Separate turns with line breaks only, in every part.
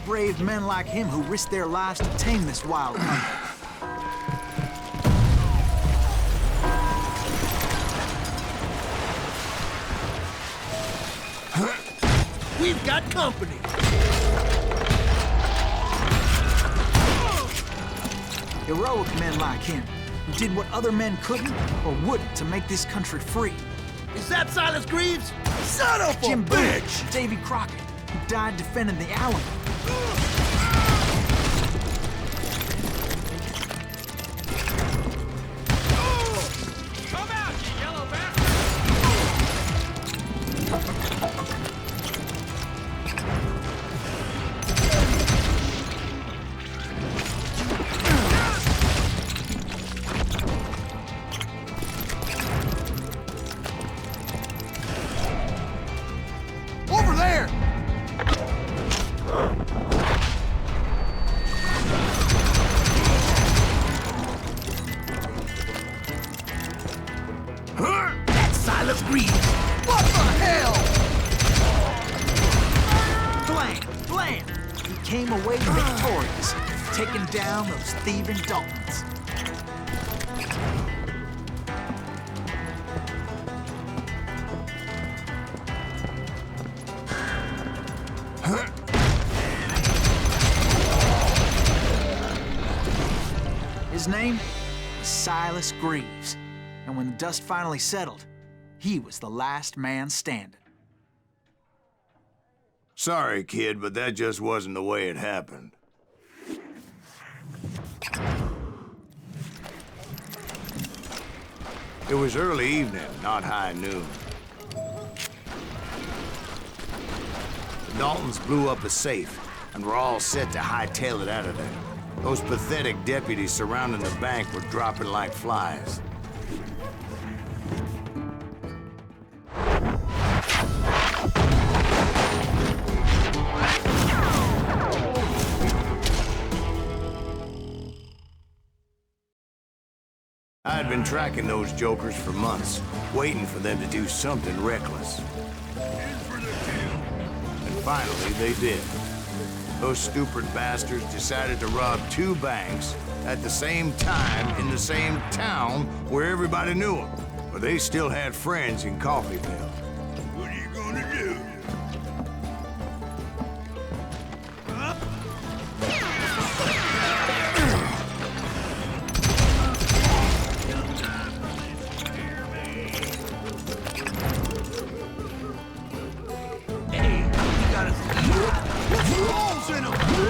brave men like him who risked their lives to tame this wild country.
We've got company.
Heroic men like him, who did what other men couldn't or wouldn't to make this country free.
Is that Silas Greaves? Son of a
Jim
bitch!
Boone, Davy Crockett, who died defending the Alamo.
Come out, you yellow bastard!
Over there! That's Silas Greaves! What the hell?
Blam! Blam! He came away victorious, taking down those thieving Daltons. His name was Silas Greaves, and when the dust finally settled, he was the last man standing.
Sorry, kid, but that just wasn't the way it happened. It was early evening, not high noon. The Daltons blew up a safe, and were all set to hightail it out of there. Those pathetic deputies surrounding the bank were dropping like flies. I had been tracking those jokers for months, waiting for them to do something reckless. And finally, they did. Those stupid bastards decided to rob two banks at the same time in the same town where everybody knew them. But they still had friends in Coffeyville. What are you gonna do?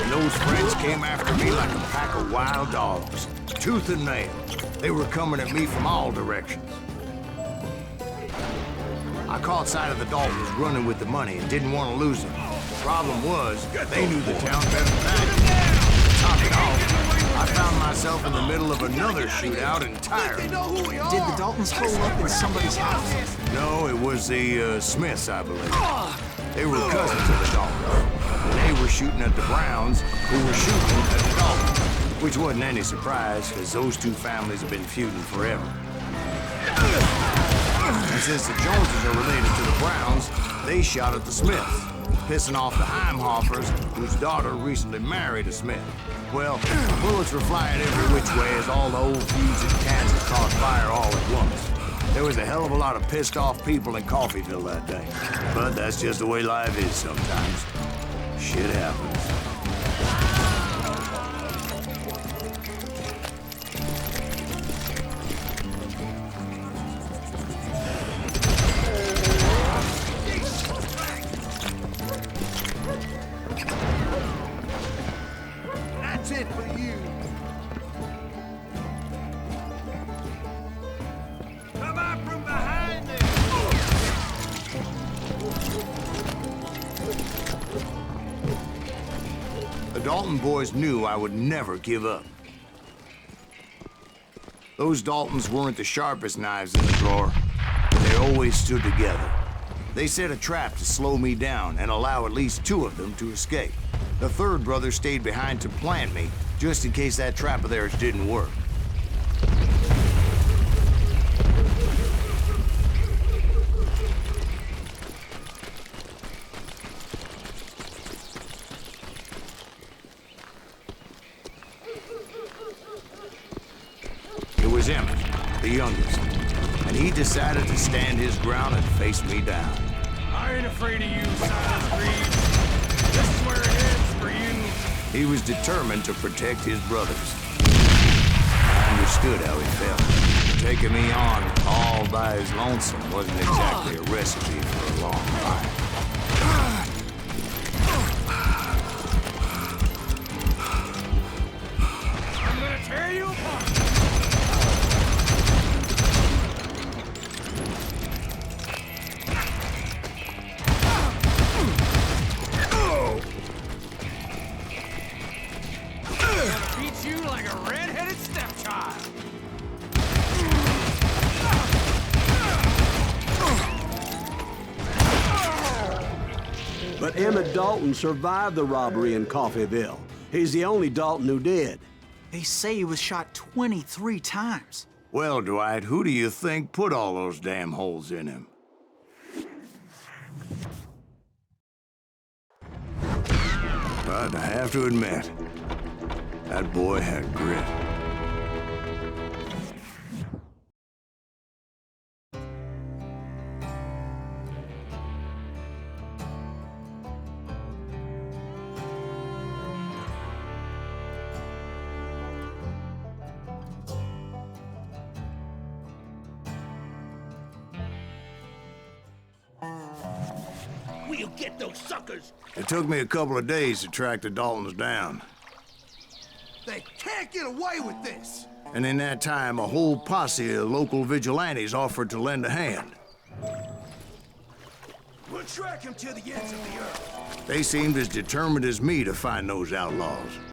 Those friends came after me like a pack of wild dogs, tooth and nail. They were coming at me from all directions. I caught sight of the Daltons running with the money and didn't want to lose them. Problem was, they knew the town better than I did. To top it off, I found myself in the middle of another shootout entirely.
Did the Daltons hole up in somebody's house?
No, it was the Smiths, I believe. They were cousins of the Daltons. They were shooting at the Browns, who were shooting at the Daltons. Which wasn't any surprise, because those two families have been feuding forever. And since the Joneses are related to the Browns, they shot at the Smiths, pissing off the Heimhoffers, whose daughter recently married a Smith. Well, bullets were flying every which way as all the old feuds in Kansas caught fire all at once. There was a hell of a lot of pissed off people in Coffeyville that day. But that's just the way life is sometimes. Shit happens.
That's it for you. Come out from behind there.
The Dalton boys knew I would never give up. Those Daltons weren't the sharpest knives in the drawer. They always stood together. They set a trap to slow me down and allow at least two of them to escape. The third brother stayed behind to plant me, just in case that trap of theirs didn't work. was Emmett, the youngest, and he decided to stand his ground and face me down.
I ain't afraid of you, Silas Reeves. This is where it ends for you.
He was determined to protect his brothers. I understood how he felt. Taking me on all by his lonesome wasn't exactly a recipe for a long fight.
I'm gonna tear you apart. Beat you like a red-headed stepchild.
But Emmett Dalton survived the robbery in Coffeyville. He's the only Dalton who did.
They say he was shot 23 times.
Well, Dwight, who do you think put all those damn holes in him? But I have to admit, that boy had grit.
We'll get those suckers.
It took me a couple of days to track the Daltons down.
They can't get away with this.
And in that time, a whole posse of local vigilantes offered to lend a hand.
We'll track him to the ends of the earth.
They seemed as determined as me to find those outlaws.